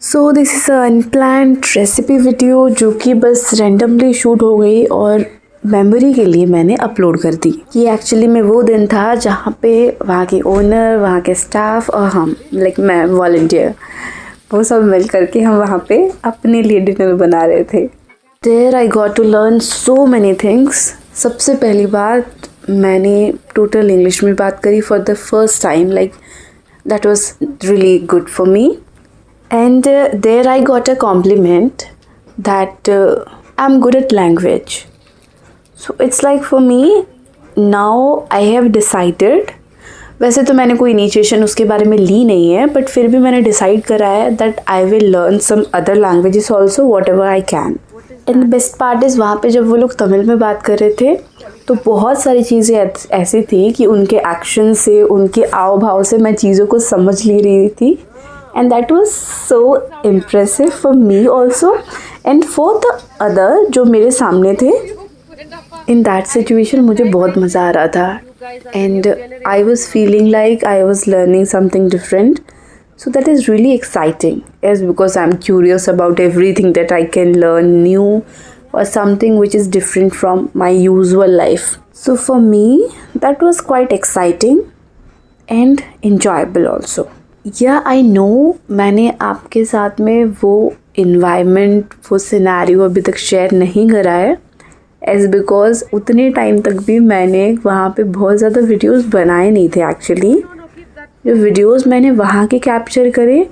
So this is a unplanned recipe video जो कि बस रैंडमली शूट हो गई और मेमोरी के लिए मैंने अपलोड कर दी। ये एक्चुअली में वो दिन था जहाँ पे वहाँ के ओनर, वहाँ के स्टाफ और हम मैं वॉलंटियर वो सब मिल करके हम वहाँ पे अपने लिए डिनर बना रहे थे। There I got to learn so many things. सबसे पहली बात, मैंने टोटल इंग्लिश में बात करी for the first time. That was really good for me. And there I got a compliment that I'm good at language. So it's like for me, now I have decided. वैसे तो मैंने कोई initiation उसके बारे में ली नहीं है, but फिर भी मैंने डिसाइड करा है that I will learn some other languages also whatever I can. And best part is वहाँ पे जब वो लोग तमिल में बात कर रहे थे तो बहुत सारी चीज़ें ऐसी थी कि उनके एक्शन से, उनके आव भाव से मैं चीज़ों को समझ ले रही थी. And that was so impressive for me also and for the other जो मेरे सामने थे. In that situation मुझे बहुत मज़ा आ रहा था and I was feeling like I was learning something different. So that is really exciting, as because I'm curious about everything that I can learn new or something which is different from my usual life. So for me that was quite exciting and enjoyable also. या I know मैंने आपके साथ में वो environment, वो scenario अभी तक share नहीं करा है, एज बिकॉज उतने टाइम तक भी मैंने वहाँ पे बहुत ज़्यादा वीडियोस बनाए नहीं थे. एक्चुअली जो वीडियोस मैंने वहाँ के कैप्चर करे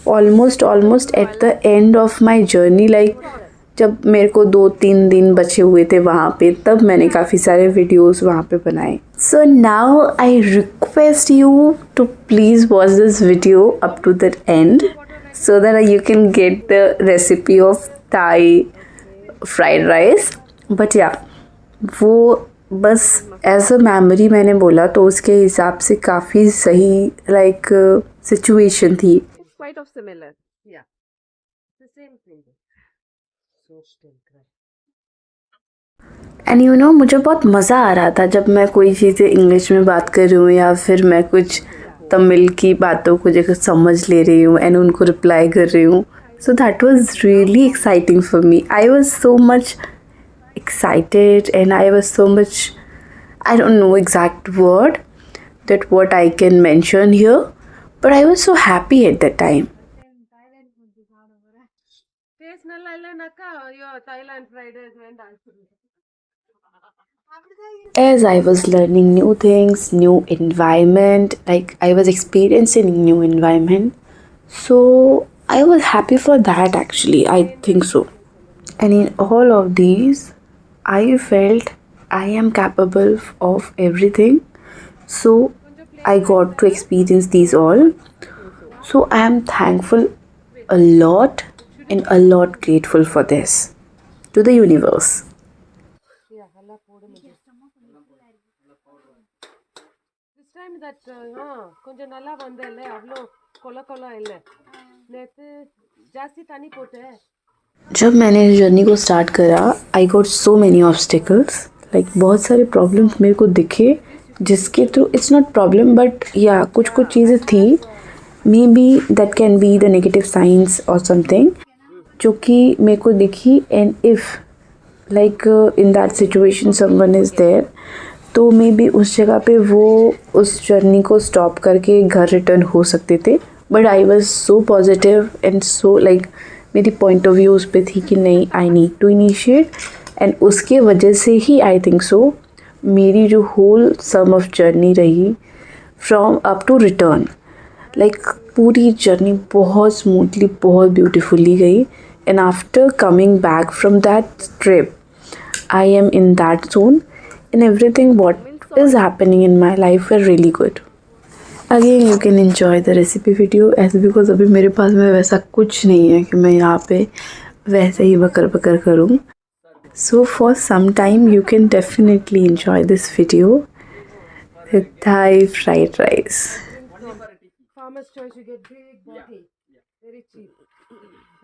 almost at the end of my journey, जब मेरे को 2-3 दिन बचे हुए थे वहाँ पे, तब मैंने काफ़ी सारे वीडियोस वहाँ पे बनाए. So now I request you to please watch this video up to the end so that you can get the recipe of Thai fried rice. But yeah, वो बस एज अ मेमोरी मैंने बोला तो उसके हिसाब से काफ़ी सही सिचुएशन थी. Quite of similar. Yeah. The same thing. So still correct. And you know मुझे बहुत मज़ा आ रहा था जब मैं कोई चीज़ें इंग्लिश में बात कर रही हूँ या फिर मैं कुछ तमिल की बातों को जगह समझ ले रही हूँ एंड उनको रिप्लाई कर रही हूँ. So that was really exciting for me. I was so much excited and I was so much, I don't know exact word that what I can mention here, but I was so happy at that time. Taste nalla illa nakka your Thailand fried rice went As I was learning new things, new environment, I was experiencing new environment, so I was happy for that actually, I think so. And in all of these I felt I am capable of everything. So I got to experience these all. So I am thankful a lot and a lot grateful for this to the universe. Yeah, alla podu this time that konja nalla vandalla avlo kola illa nethu jaasti tani pote. जब मैंने journey को start करा I got so many obstacles. बहुत सारे problems मेरे को दिखे जिसके through it's not problem but या कुछ चीज़ें थी, maybe that can be the negative science और समथिंग जो कि मेरे को दिखी. And if in that situation someone is there तो मे बी उस जगह पे वो उस जर्नी को स्टॉप करके घर रिटर्न हो सकते थे. But I was so positive and so मेरी पॉइंट ऑफ व्यू उस पर थी कि नहीं, I need to initiate. And उसके वजह से ही आई थिंक सो मेरी जो होल सम ऑफ जर्नी रही फ्रॉम अप टू रिटर्न, पूरी जर्नी बहुत स्मूथली, बहुत ब्यूटीफुली गई. And after coming back from that trip I am in that zone and everything what is happening in my life were really good. Again you can enjoy the recipe video as because अभी मेरे पास में वैसा कुछ नहीं है कि मैं यहाँ पे वैसे ही बकर करूँ. So for some time you can definitely enjoy this video, the Thai fried rice. Farmer's choice, you get big bottle, very cheap.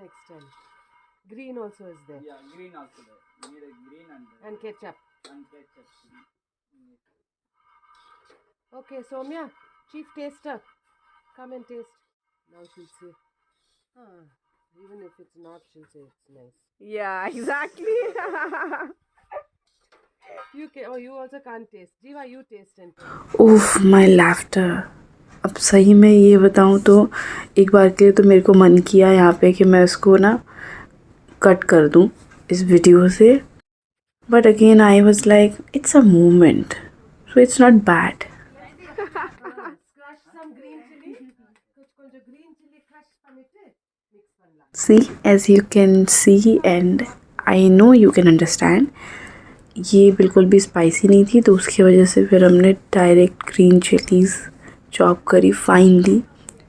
Next time, green also is there. Yeah, green also there. You need a green And ketchup. and ketchup. Okay, Soumya, chief taster, come and taste. Now she'll see. Even if it's not, she'll say it's nice. Yeah, exactly. You also can't taste. Jiva, you taste and taste. उफ my laughter. अब सही में ये बताऊँ तो एक बार के लिए तो मेरे को मन किया यहाँ पे कि मैं उसको ना कट कर दूँ इस वीडियो से, but again I was like it's a movement, so it's not bad. Crush some green chili. கொஞ்சம் green chili crush பண்ணிட்டு mix பண்ணலாம். See, as you can see and I know you can understand, ये बिल्कुल भी spicy नहीं थी, तो उसकी वजह से फिर हमने डायरेक्ट ग्रीन चिलीज़ चॉप करी फाइनली।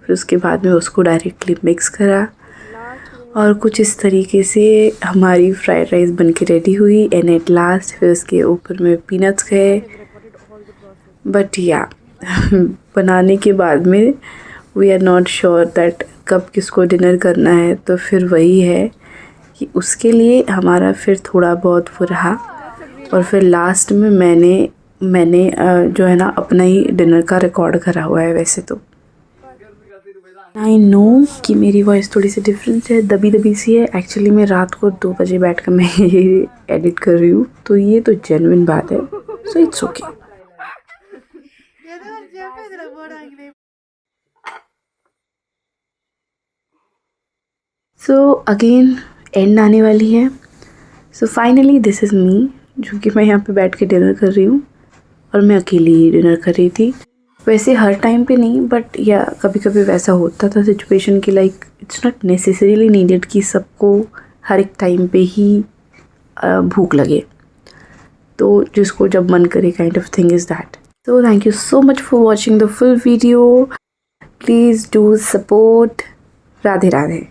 फिर उसके बाद में उसको डायरेक्टली मिक्स करा और कुछ इस तरीके से हमारी फ्राइड राइस बन के रेडी हुई। एंड एट लास्ट फिर उसके ऊपर में पीनट्स गए। बट या बनाने के बाद में we are not sure that कब किसको डिनर करना है, तो फिर वही है कि उसके लिए हमारा फिर थोड़ा बहुत वो रहा। और फिर लास्ट में मैंने जो है ना अपना ही डिनर का रिकॉर्ड करा हुआ है वैसे तो। आई नो कि मेरी वॉइस थोड़ी सी डिफरेंस है, दबी दबी सी है। एक्चुअली मैं रात को 2 बजे बैठ कर मैं ये एडिट कर रही हूँ, तो ये तो जेन्युइन बात है, so it's okay. So again and आने वाली है। So finally this is me, जो कि मैं यहाँ पे बैठ के डिनर कर रही हूँ और मैं अकेली ही डिनर कर रही थी। वैसे हर टाइम पे नहीं, बट या कभी कभी वैसा होता था सिचुएशन की, like it's not necessarily needed कि सबको हर एक टाइम पे ही भूख लगे, तो जिसको जब मन करे kind of thing is that. So thank you so much for watching the full video. Please do support. Radhe Radhe.